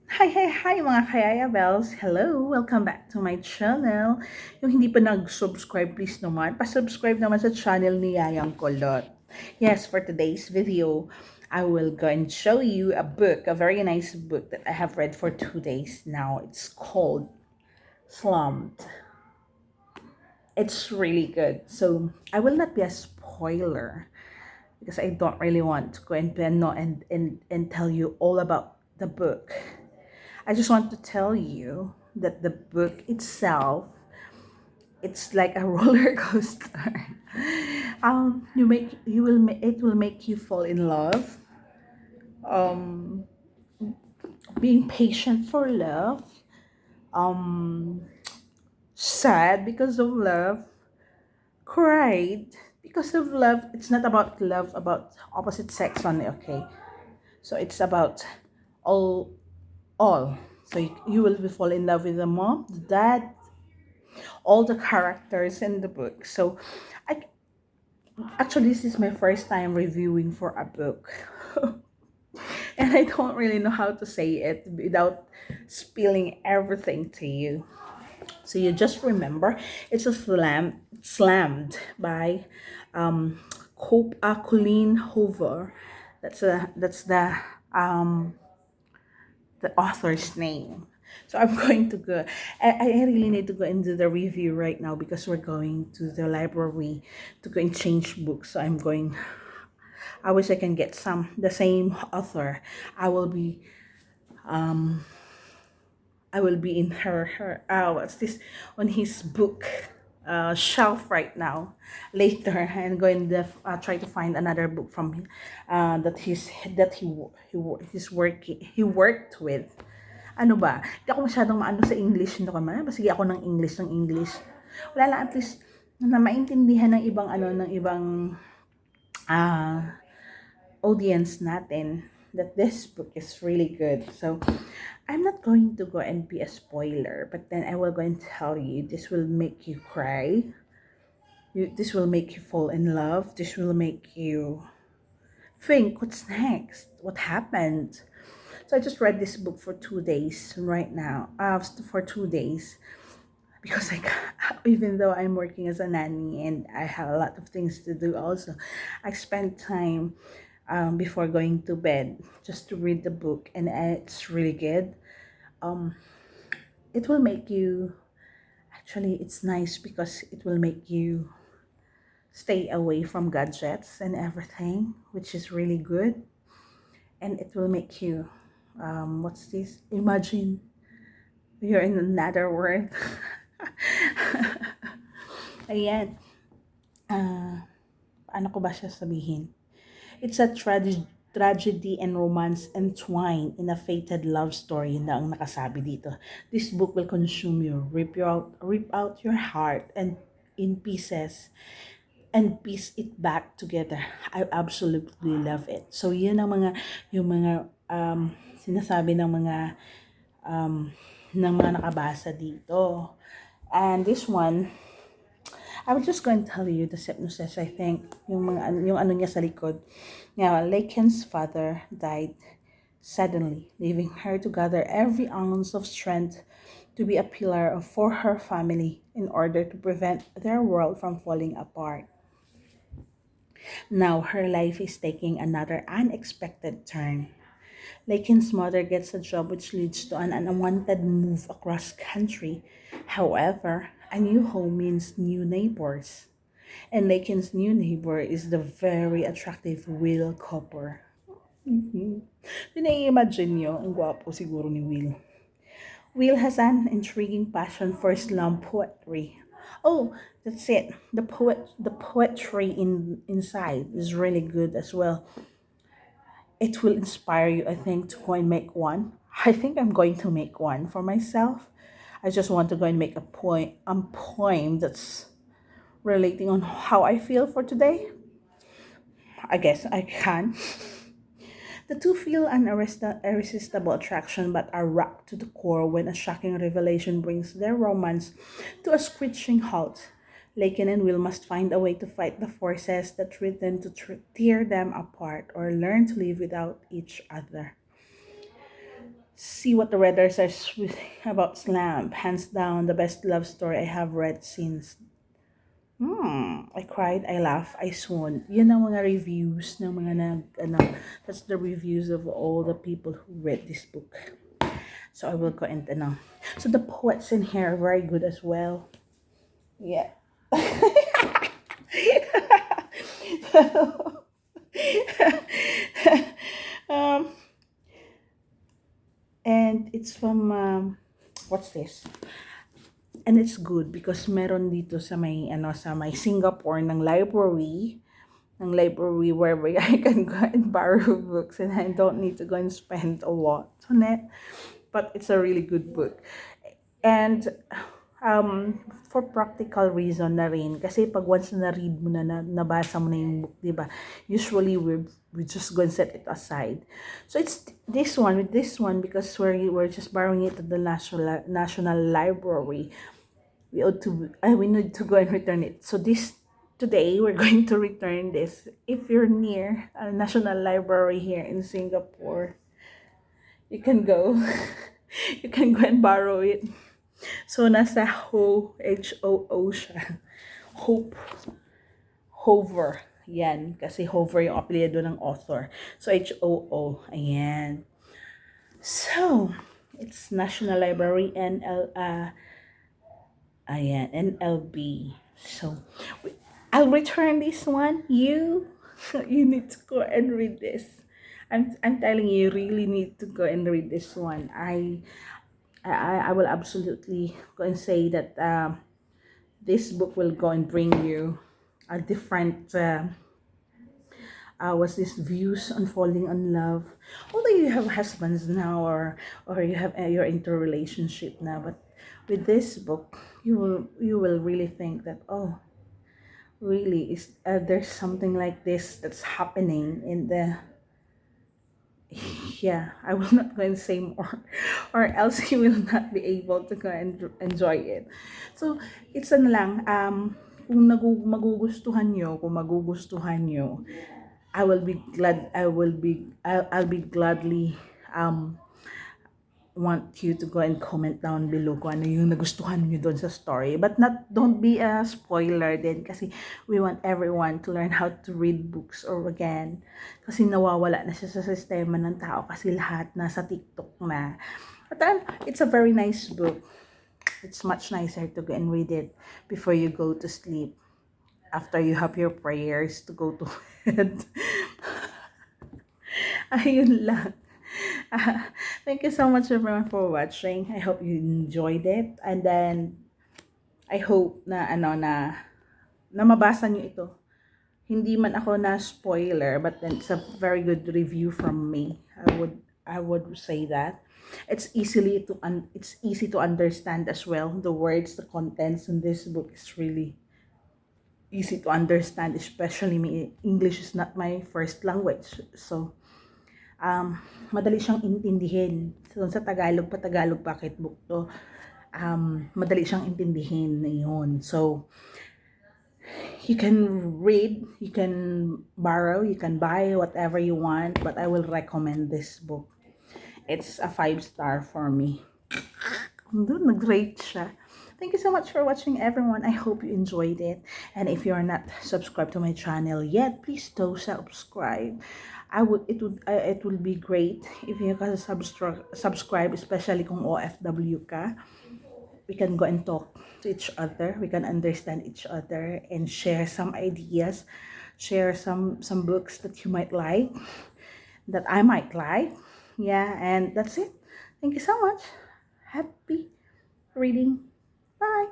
Hi mga Kayaya Bells! Hello! Welcome back to my channel. Yung hindi pa nag-subscribe, please naman, pa-subscribe naman sa channel ni Yayang Kolot. Yes, for today's video, I will go and show you a book, a very nice book that I have read for 2 days now. It's called Slumped. It's really good. So, I will not be a spoiler because I don't really want to go and tell you all about the book. I just want to tell you that the book itself, it's like a roller coaster. It will make you fall in love. Um, being patient for love. Um, sad because of love. Cried because of love. It's not about love about opposite sex only. Okay, so it's about all all. So you will fall in love with the mom, the dad, all the characters in the book. So I actually this is my first time reviewing for a book. And I don't really know how to say it without spilling everything to you. So you just remember it's a slammed by Colleen Hoover. Um the author's name. So I'm going to go. I really need to go and do the review right now because we're going to the library to go and change books. So I'm going. I wish I can get the same author. I will be I will be in her what's this on his book shelf right now. Later, I'm going to try to find another book from him he worked with. Ano ba? Hindi ako masyadong maano sa English. Hindi ko man. Sige ako ng English. Wala lang, at least na maintindihan ng ibang ng ibang ah audience natin that this book is really good. So, I'm not going to go and be a spoiler, but then I will go and tell you this will make you cry. This will make you fall in love. This will make you think what's next? What happened? So I just read this book for 2 days right now. For 2 days because even though I'm working as a nanny and I have a lot of things to do also, I spend time before going to bed just to read the book, and it's really good. It will make you actually it's nice because it will make you stay away from gadgets and everything, which is really good, and it will make you what's this? Imagine you're in another world. Ayan. Ano ko ba siya sabihin? It's a tragedy and romance entwined in a fated love story na ang nakasabi dito. This book will consume you, rip out your heart and in pieces and piece it back together. I absolutely love it. So yun ang yung mga sinasabi um, ng mga nakabasa dito. And this one, I was just going to tell you the synopsis, I think, yung ano niya sa likod. Now, Laken's father died suddenly, leaving her to gather every ounce of strength to be a pillar for her family in order to prevent their world from falling apart. Now, her life is taking another unexpected turn. Laken's mother gets a job which leads to an unwanted move across country. However, a new home means new neighbors. And Laken's new neighbor is the very attractive Will Copper. Mm-hmm. Imagine nyo, ang gwapo siguro ni Will. Will has an intriguing passion for slum poetry. Oh, that's it. The poetry inside is really good as well. It will inspire you, I think, to go and make one. I think I'm going to make one for myself. I just want to go and make a poem that's relating on how I feel for today. I guess I can. The two feel an irresistible attraction but are rocked to the core when a shocking revelation brings their romance to a screeching halt. Laken and Will must find a way to fight the forces that threaten to tear them apart or learn to live without each other. See what the readers are about Slam. Hands down, the best love story I have read since. I cried, I laughed, I swooned. Yan ang mga reviews ng mga that's the reviews of all the people who read this book. So I will go and, So the poets in here are very good as well. Yeah. um, and it's from, what's this? And it's good because meron dito sa may Singapore ng library where I can go and borrow books and I don't need to go and spend a lot on it. But it's a really good book. And for practical reason na rin, kasi pag once na read mo nabasa mo na yung book, di ba? Usually we just go and set it aside. So it's this one because we're just borrowing it at the National Library. We need to go and return it. So today we're going to return this. If you're near a National Library here in Singapore, you can go. You can go and borrow it. So nasa H-O-O siya. Hoover. Yan. Kasi Hoover yung apelyido ng author. So H-O-O. Ayan. So, it's National Library NLB. So, I'll return this one. You need to go and read this. I'm telling you, you really need to go and read this one. I will absolutely go and say that this book will go and bring you a different was this views on falling in love. Although you have husbands now, or you have you're into a relationship now, but with this book, you will really think that, oh, really is there's something like this that's happening in the. Yeah, I will not go and say more, or else you will not be able to go and enjoy it. So it's lang kung magugustuhan nyo, I'll be gladly want you to go and comment down below kung ano yung nagustuhan niyo doon sa story. But don't be a spoiler din kasi we want everyone to learn how to read books or again. Kasi nawawala na siya sa sistema ng tao kasi lahat nasa TikTok na. But it's a very nice book. It's much nicer to go and read it before you go to sleep. After you have your prayers to go to bed. Ayun lang. Thank you so much everyone for watching. I hope you enjoyed it. And then, I hope na mabasa nyo ito. Hindi man ako na spoiler, but then it's a very good review from me. I would say that. It's easy to understand as well. The words, the contents in this book is really easy to understand, especially me. English is not my first language. So, madali siyang intindihin. So, sa Tagalog bakit book to, madali siyang intindihin na yun. So, you can read, you can borrow, you can buy whatever you want, but I will recommend this book. It's a 5-star for me. Nag-rate siya. Thank you so much for watching everyone. I hope you enjoyed it. And if you are not subscribed to my channel yet, please do subscribe. It would be great if you can subscribe, especially kung OFW ka. We can go and talk to each other. We can understand each other and share some ideas, share some books that you might like, that I might like. Yeah, and that's it. Thank you so much. Happy reading. Bye.